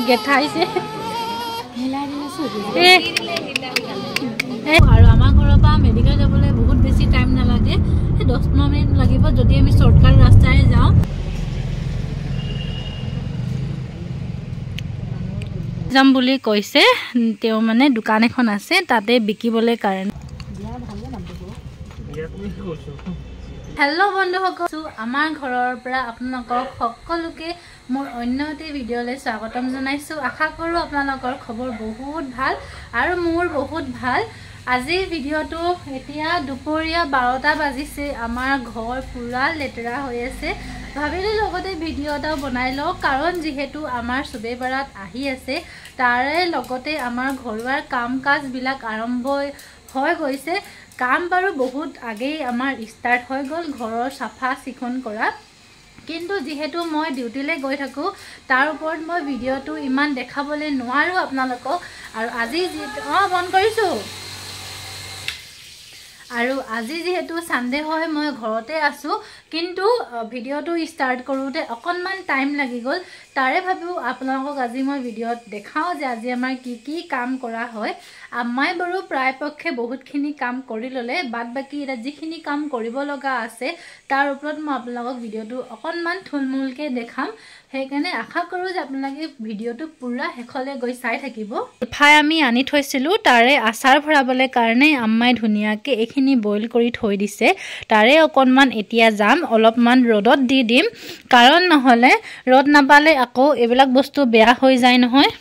গেঠাইছে আৰু আমাৰ ঘৰৰ পৰা মেডিকেল যাবলৈ বহুত বেছি টাইম নালাগে 10-15 মিনিট লাগিব যদি আমি শৰ্টকাট ৰাস্তাৰে যাওঁ যাম বুলি কৈছে তেওঁ মানে দোকান এখন আছে তাতে বিকিবলৈ কাৰণে হেল্ল' বন্ধুসকল আমাৰ ঘৰৰ পৰা আপোনালোকক সকলোকে মোৰ অন্য এটা ভিডিঅ'লৈ স্বাগতম জনাইছো আশা কৰোঁ আপোনালোকৰ খবৰ বহুত ভাল আৰু মোৰ বহুত ভাল আজি ভিডিঅ'টো এতিয়া দুপৰীয়া 12টা বাজিছে আমাৰ ঘৰ পুৰা লেতেৰা হৈ আছে ভাবিলো লগতে ভিডিঅ' এটা বনাই লওঁ কাৰণ যিহেতু আমাৰ সুবে বাৰাত আহি আছে তাৰে লগতে আমাৰ ঘৰুৱাৰ কাম কাজ বিলাক আৰম্ভ হৈ গৈছে কাম বাৰু বহুত আগেই আমাৰ ষ্টাৰ্ট হৈ গ'ল ঘৰৰ সাফা চিকুণ কৰা কিন্তু যেহেতু মই ডিউটিলৈ গৈ থাকো তাৰ ওপৰত মই ভিডিঅ'টো ইমান দেখাবলৈ নোৱাৰো আপোনালোকক আৰু আজি বন্ধ কৰিছো আৰু আজি যেহেতু সানডে হয় মই ঘৰতে আছো কিন্তু ভিডিঅ'টো ষ্টাৰ্ট কৰোতে অকনমান টাইম লাগি গ'ল তাৰে ভাবিও আপোনালোকক আজি মই ভিডিঅ'ত দেখাও যে আজি আমাৰ কি কাম কৰা হয় আম্মাই বাৰু প্ৰায়পক্ষে বহুতখিনি কাম কৰি ললে বাদ বাকি এটা যিখিনি কাম কৰিব লগা আছে তাৰ ওপৰত মই আপোনালোকক ভিডিঅ'টো অকনমান থুলমুলকে দেখাম সেইকাৰণে আশা কৰোঁ যে আপোনালোকে ভিডিঅ'টো পুৰা শেষলৈ গৈ চাই থাকিব ফাই আমি আনি থৈছিলো তাৰে আচাৰ ভৰাবলৈ কাৰণে আম্মাই ধুনীয়াকে এইখিনি বইল কৰি থৈ দিছে তাৰে অকনমান এতিয়া যাম অলপমান ৰ'দত দি দিম কাৰণ নহলে ৰ'দ নাপালে আকৌ এইবিলাক বস্তু বেয়া হৈ যায় নহয়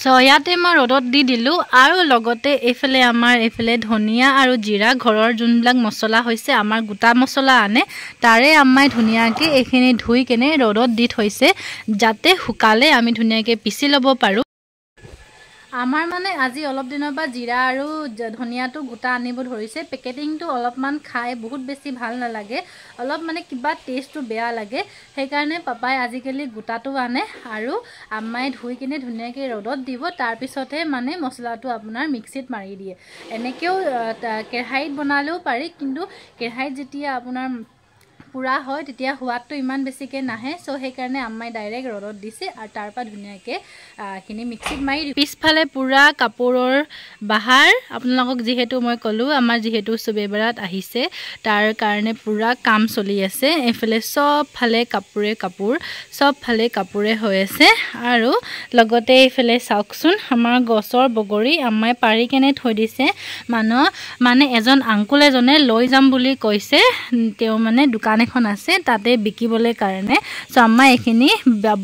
সো ইয়াতে মই ৰ'দত দি দিলো আৰু লগতে এইফালে আমাৰ এইফালে ধনিয়া আৰু জিৰা ঘৰৰ যোনবিলাক মছলা হৈছে আমাৰ গোটা মছলা আনে তাৰে আম্মাই ধুনীয়াকে এইখিনি ধুই কেনে ৰ'দত দি থৈছে যাতে শুকালে আমি ধুনীয়াকে পিছি ল'ব পাৰো আমাৰ মানে আজি অলপ দিনৰ পৰা জিৰা আৰু ধনিয়াটো গোটা আনিব ধৰিছে পেকেটিংটো অলপমান খাই বহুত বেছি ভাল নালাগে অলপ মানে কিবা টেষ্টটো বেয়া লাগে সেইকাৰণে পাপাই আজিকালি গোটাটো আনে আৰু আম্মাই ধুই কিনে ধুনীয়াকৈ ৰ'দত দিব তাৰ পিছতে মানে মছলাটো আপোনাৰ মিক্সিত মাৰি দিয়ে এনেকেও কেৰাহীত বনালেও পাৰি কিন্তু কেৰাহীত যেতিয়া আপোনাৰ পুৰা হয় তেতিয়া সোৱাদটো ইমান বেছিকে নাহে সো সেইকাৰণে আম্মাই ডাইৰেক্ট ৰ'দত দিছে আৰু তাৰ পৰা ধুনীয়াকৈ খিনি মিক্সিত মাৰি পিছফালে পুৰা কাপোৰৰ বাহাৰ আপোনালোকক যিহেতু মই ক'লো আমাৰ যিহেতু সুবে বাৰাত আহিছে তাৰ কাৰণে পুৰা কাম চলি আছে এইফালে সব ফালে কাপোৰে হৈ আছে আৰু লগতে এইফালে চাওকচোন আমাৰ গছৰ বগৰী আম্মাই পাৰি কেনে থৈ দিছে মানে এজন আংকুল এজনে লৈ যাম বুলি কৈছে তেওঁ মানে দোকান এখন আছে তাতে বিকিবলৈ কাৰণে সো আম্মাই এইখিনি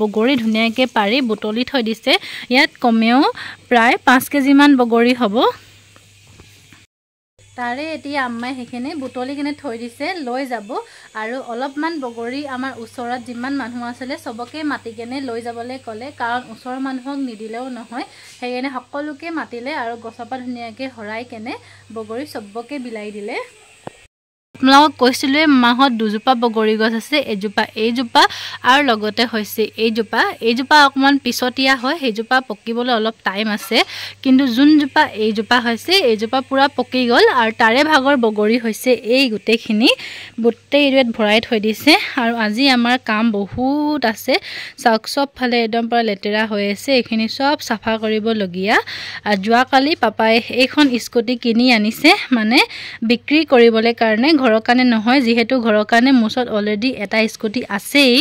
বগৰী ধুনীয়াকৈ পাৰি বুটলি থৈ দিছে ইয়াত কমেও প্ৰায় 5 কেজি মান বগৰী হ'ব তাৰে এতিয়া আম্মাই সেইখিনি বুটলি কিনে থৈ দিছে লৈ যাব আৰু অলপমান বগৰী আমাৰ ওচৰত যিমান মানুহ আছিলে সবকে মাতি কেনে লৈ যাবলৈ ক'লে কাৰণ ওচৰৰ মানুহক নিদিলেও নহয় সেইকাৰণে সকলোকে মাতিলে আৰু গছৰ পৰা ধুনীয়াকৈ হৰাই কেনে বগৰী সবকে বিলাই দিলে আপোনালোকক কৈছিলো মাহত দুজোপা বগৰী গছ আছে এইজোপা আৰু লগতে হৈছে এইজোপা অকমান পিছতীয়া হয় সেইজোপা পকিবলৈ অলপ টাইম আছে কিন্তু যোনজোপা এইজোপা হৈছে এইজোপা পুৰা পকি গ'ল আৰু তাৰে ভাগৰ বগৰী হৈছে এই গোটেইখিনি এৰিয়াত ভৰাই থৈ দিছে আৰু আজি আমাৰ কাম বহুত আছে চাওক সব ফালে একদম পুৰা লেতেৰা হৈ আছে এইখিনি সব চাফা কৰিবলগীয়া যোৱাকালি পাপাই এইখন স্কুটি কিনি আনিছে মানে বিক্ৰী কৰিবলৈ কাৰণে ঘৰৰ কাৰণে নহয় যেহেতু ঘৰৰ কাৰণে মুছত অলৰেডি এটা স্কুটি আছেই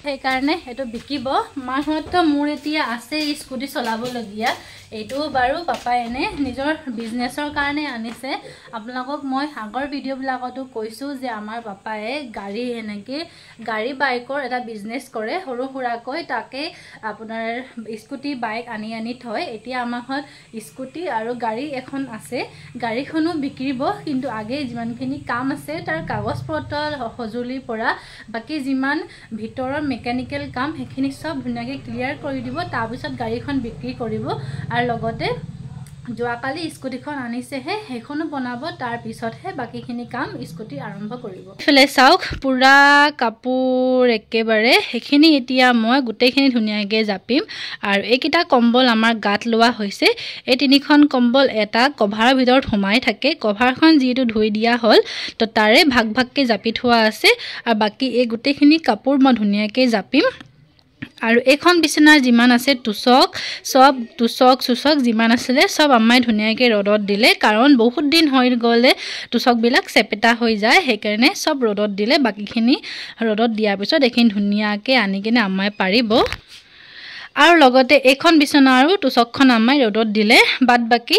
সেইকাৰণে এটো বিকিব মাহত মোৰ এতিয়া আছে স্কুটি চলাবলগীয়া এইটো বাৰু পাপাই এনে নিজৰ বিজনেছৰ কাৰণে আনিছে আপোনালোকক মই আগৰ ভিডিঅ'বিলাকতো কৈছো যে আমাৰ পাপাই গাড়ী বাইকৰ এটা বিজনেছ কৰে সৰু সুৰাকৈ তাকে আপোনাৰ স্কুটি বাইক আনি থয় এতিয়া আমাহত স্কুটি আৰু গাড়ী এখন আছে গাড়ীখনো বিক্ৰীব কিন্তু আগে যিমানখিনি কাম আছে তাৰ কাগজ পত্ৰ সজুলিৰ পৰা বাকি যিমান ভিতৰৰ মেকানিক্যাল কাম হেখিনি সব ধুনীয়াকৈ ক্লিয়াৰ কৰি দিব তাৰ পিছত গাড়ীখন বিক্ৰী কৰিব আৰু লগতে যোৱাকালি স্কুটিখন আনিছেহে সেইখনো বনাব তাৰ পিছতহে বাকিখিনি কাম স্কুটি আৰম্ভ কৰিব ফলে চাওক পুৰা কাপোৰ একেবাৰে হেখিনি এতিয়া মই গোটেইখিনি ধুনীয়াকৈ জাপিম আৰু এইকিটা কম্বল আমাৰ গাত লোৱা হৈছে এই তিনিখন কম্বল এটা কভাৰৰ ভিতৰত সোমাই থাকে কভাৰখন যিটো ধুই দিয়া হ'ল তো তাৰে ভাগকে জাপি থোৱা আছে আৰু বাকি এই গোটেইখিনি কাপোৰ মই ধুনীয়াকৈ জাপিম আৰু এখন বিছনাৰ যিমান আছে তুচক সব তুচক সুচক যিমান আছিলে সব আম্মাই ধুনীয়াকৈ ৰ'দত দিলে কাৰণ বহুত দিন হৈ গ'লে তুচকবিলাক চেপেটা হৈ যায় সেইকাৰণে সব ৰ'দত দিলে বাকিখিনি ৰ'দত দিয়াৰ পিছত এইখিনি ধুনীয়াকৈ আনি কিনে আম্মাই পাৰিব আৰু লগতে এখন বিছনা আৰু তুচকখন আম্মাই ৰ'দত দিলে বাদ বাকি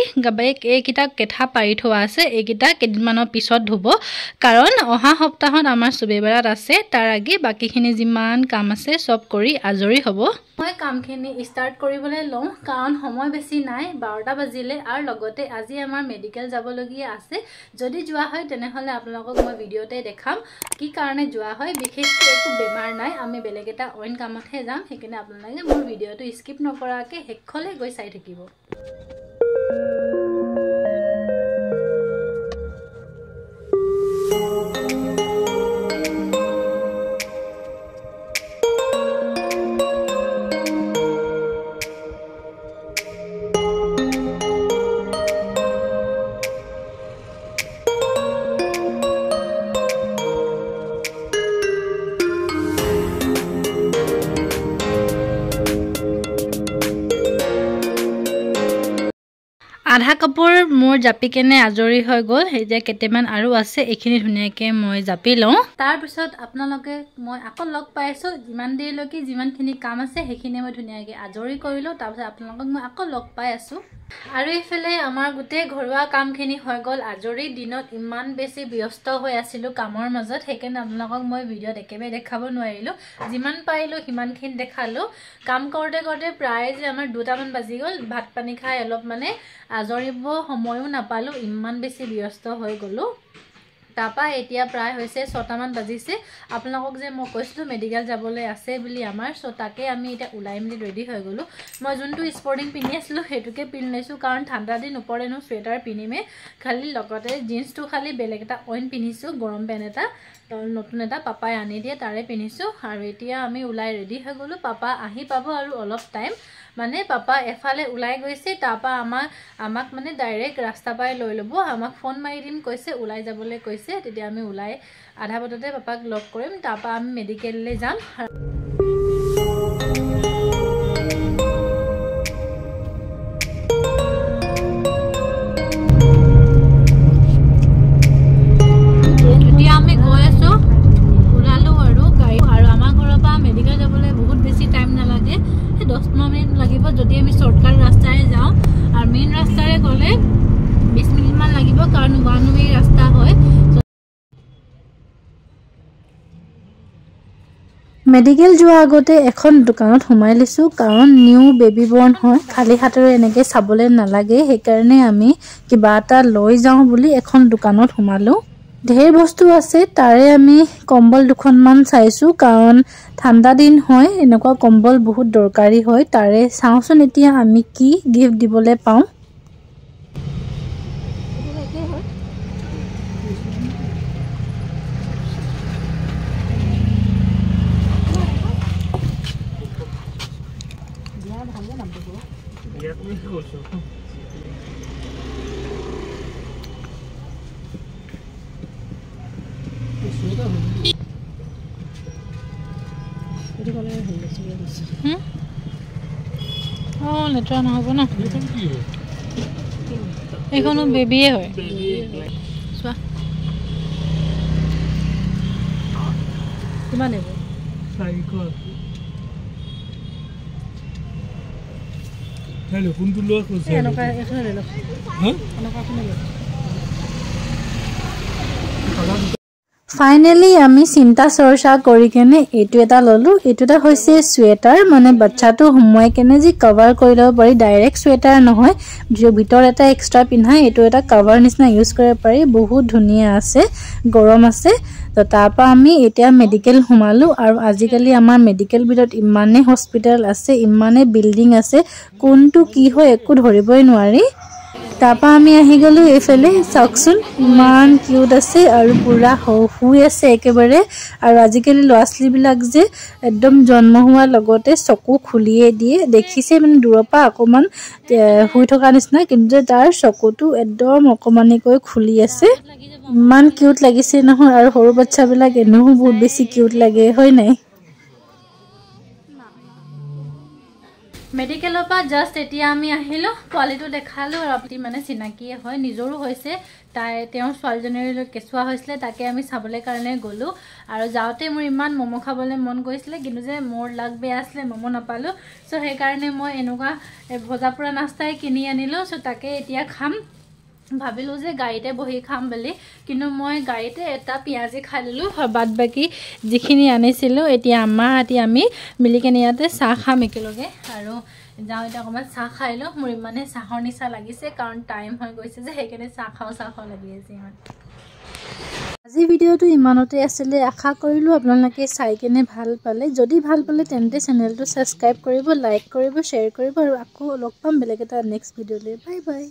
এইকেইটা কেঠা পাৰি থোৱা আছে এইকেইটা কেইদিনমানৰ পিছত ধুব কাৰণ অহা সপ্তাহত আমাৰ সুবেবাৰাত আছে তাৰ আগে বাকিখিনি যিমান কাম আছে সব কৰি আজৰি হ'ব মই কামখিনি ষ্টাৰ্ট কৰিবলৈ লওঁ কাৰণ সময় বেছি নাই 12টা বাজিলে আৰু লগতে আজি আমাৰ মেডিকেল যাবলগীয়া আছে যদি যোৱা হয় তেনেহ'লে আপোনালোকক মই ভিডিঅ'তে দেখাম কি কাৰণে যোৱা হয় বিশেষকৈ একো বেমাৰ নাই আমি বেলেগ এটা অইন কামতহে যাম সেইকাৰণে আপোনালোকে মোৰ ভিডিঅ'টো স্কিপ নকৰাকৈ শেষলৈ গৈ চাই থাকিব আধা কাপোৰ মোৰ জাপি কেনে আজৰি হৈ গ'ল এতিয়া কেটেমান আৰু আছে এইখিনি ধুনীয়াকৈ মই জাপি লওঁ তাৰ পিছত আপোনালোকে মই আকৌ লগ পাইছো যিমান দেৰিলৈকে যিমানখিনি কাম আছে সেইখিনি মই ধুনীয়াকৈ আজৰি কৰিলো তাৰ পিছত আপোনালোকক মই আকৌ লগ পাই আছো আৰু ইফালে আমাৰ গোটেই ঘৰুৱা কামখিনি হৈ গ'ল আজৰি দিনত ইমান বেছি ব্যস্ত হৈ আছিলো কামৰ মাজত সেইকাৰণে আপোনালোকক মই ভিডিঅ'ত একেবাৰে দেখাব নোৱাৰিলো যিমান পাৰিলো সিমানখিনি দেখালো কাম কৰোঁতে কৰোঁতে প্ৰায় যে আমাৰ 2টামান বাজি গ'ল ভাত পানী খাই অলপ মানে আজৰিব সময়ো নাপালো ইমান বেছি ব্যস্ত হৈ গ'লো তাপা এতিয়া প্ৰায় হৈছে 6টামান বাজিছে আপোনালোকক যে মই কৈছিলো মেডিকেল যাবলৈ আছে বুলি আমাৰ সো তাকে আমি এটা উলাই মিলি ৰেডি হৈ গ'লো মই যোনটো স্পৰ্টিং পিন্ধি আছিলো হেতুকে পিন লৈছো কাৰণ ঠাণ্ডা দিন ওপৰে নো সোয়েটাৰ পিনিমে খালি লগতে জিন্সটো খালি বেলেগ এটা অইন পিনিছো গৰম পেন এটা নতুন এটা পাপাই আনি দিয়ে তাৰে পিনিছো আৰু এতিয়া আমি উলাই ৰেডি হৈ গ'লো পাপা আহি পাব আৰু অলপ টাইম মানে পাপা এফালে উলাই গৈছে তাপা আমাক মানে ডাইৰেক্ট ৰাস্তা পাই লৈ ল'ব আমাক ফোন মাৰি দিম কৈছে উলাই যাবলৈ কৈছে তেতিয়া আমি উলাই আধা বটতে পাপাক লগ কৰিম তাপা আমি মেডিকেললৈ যাম এতিয়া আমি গৈ আছো ওলালো আৰু গাড়ী আৰু আমাৰ ঘৰৰ পৰা মেডিকেল যাবলৈ বহুত বেছি টাইম নালাগে 10 মিনিট লাগিব যদি আমি শৰ্টকাট ৰাস্তাৰে যাওঁ আৰু মেইন ৰাস্তাৰে গ'লে 20 মিনিটমান লাগিব কাৰণ ওৱান ৱে ৰাস্তা হয় মেডিকেল যোৱাৰ আগতে এখন দোকানত সোমাই লৈছো কাৰণ নিউ বেবি বৰ্ন হয় খালি হাতেৰে এনেকে চাবলৈ নালাগে সেইকাৰণে আমি কিবা এটা লৈ যাওঁ বুলি এখন দোকানত সোমালো ঢেৰ বস্তু আছে তাৰে আমি কম্বল দুখনমান চাইছো কাৰণ ঠাণ্ডা দিন হয় এনেকুৱা কম্বল বহুত দৰকাৰী হয় তাৰে চাওঁচোন এতিয়া আমি কি গিফট দিবলৈ পাওঁ লেটৰা নহ'ব ন এইখনো বেবিয়ে হয় চোৱা কিমান হ'ব 400 হেল্ল কোনটো লোৱা কৈছে এনেকা এখন লৈ লওক এনেকা এখন লৈ লওক ফাইনালি আমি চিন্তা চৰ্চা কৰি কেনে এইটো এটা ললো এইটো এটা হৈছে সোয়েটাৰ মানে বাচ্চাটো সময় কেনে যি কভাৰ কৰি ল'ব পাৰি ডাইৰেক্ট সোয়েটাৰ নহয় যে ভিতৰ এটা এক্সট্ৰা পিন্ধাই এইটো এটা কভাৰ নিচিনা ইউজ কৰিব পাৰি বহুত ধুনীয়া আছে গৰম আছে তো তাৰপা আমি এতিয়া মেডিকেল সোমালো আৰু আজিকালি আমাৰ মেডিকেল বিলত ইমানে হস্পিটেল আছে ইমানে বিল্ডিং আছে কোনটো কি হয় একো ধৰিবই নোৱাৰি তাপা আমি আহি গলো এফালে চাকচোন ইমান কিউট আছে আৰু পুৰা শুই আছে একেবাৰে আৰু আজিকালি লৰাছলি বিলাক যে একদম জন্ম হোৱাৰ লগতে চকু খুলিয়ে দিয়ে দেখিছে মানে দূৰৰ পৰা অকমান শুই থকা নিচিনা কিন্তু তাৰ চকুটো একদম অকমানিকৈ খুলি আছে ইমান কিউট লাগিছে নহয় আৰু সৰু বাচ্চা বিলাক এনেও বহুত বেছি কিউট লাগে হয় নাই মেডিকেলৰ পৰা জাষ্ট এতিয়া আমি আহিলোঁ পোৱালিটো দেখালোঁ আৰু আপুনি মানে চিনাকিয়ে হয় নিজৰো হৈছে তেওঁৰ ছোৱালীজনীৰ কেঁচুৱা হৈছিলে তাকে আমি চাবলৈ কাৰণে গ'লোঁ আৰু যাওঁতে মোৰ ইমান ম'ম' খাবলৈ মন গৈছিলে কিন্তু যে মোৰ লাগ বেয়া আছিলে ম'ম' নাপালোঁ চ' সেইকাৰণে মই এনেকুৱা ভজা পোৰা নাস্তাই কিনি আনিলোঁ চ' তাকে এতিয়া খাম ভাবিলোঁ যে গাড়ীতে বহি খাম বুলি কিন্তু মই গাড়ীতে এটা পিঁয়াজি খাই ল'লোঁ বাদ বাকী যিখিনি আনিছিলোঁ এতিয়া আমি মিলিকেনে ইয়াতে চাহ খাম একেলগে আৰু যাওঁ এতিয়া অকণমান চাহ খাই লওঁ মোৰ ইমানে চাহৰ নিচা লাগিছে কাৰণ টাইম হৈ গৈছে যে সেইকাৰণে চাহ খাওঁ লাগি আছে ইমান আজি ভিডিঅ'টো ইমানতে আছিলে আশা কৰিলোঁ আপোনালোকে চাই কেনে ভাল পালে যদি ভাল পালে তেন্তে চেনেলটো ছাবস্ক্ৰাইব কৰিব লাইক কৰিব শ্বেয়াৰ কৰিব আৰু আকৌ লগ পাম বেলেগ এটা নেক্সট ভিডিঅ'লৈ বাই বাই